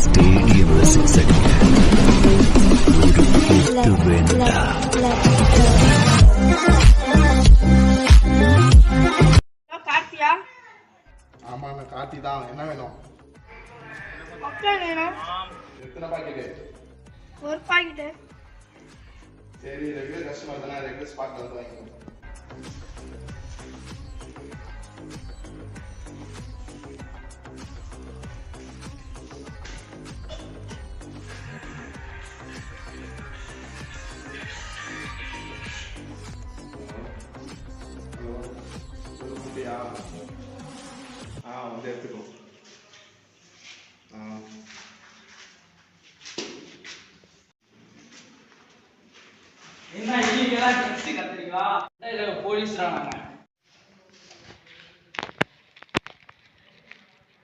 ஸ்டேடியம்ல six அடிக்க ஒரு குத்து வேண்டாம். கார்த்தியா? ஆமா நான் கார்த்தி தான். என்ன வேணும்? வேணும். எத்தனை பாக்கெட்டு? ஒரு பாக்கெட்டு. சரி ரெகுலர் கஸ்டமர் தானே, ரெகுலர் ஸ்பாட்ல வந்து வாங்கிக்கணும். வந்து எடுத்துக்கோ. என்ன இன்னைக்கு எல்லாம் டெக்ஸ்ட் கத்துறீங்களா? இல்ல போலீஸ்ரா நாங்க.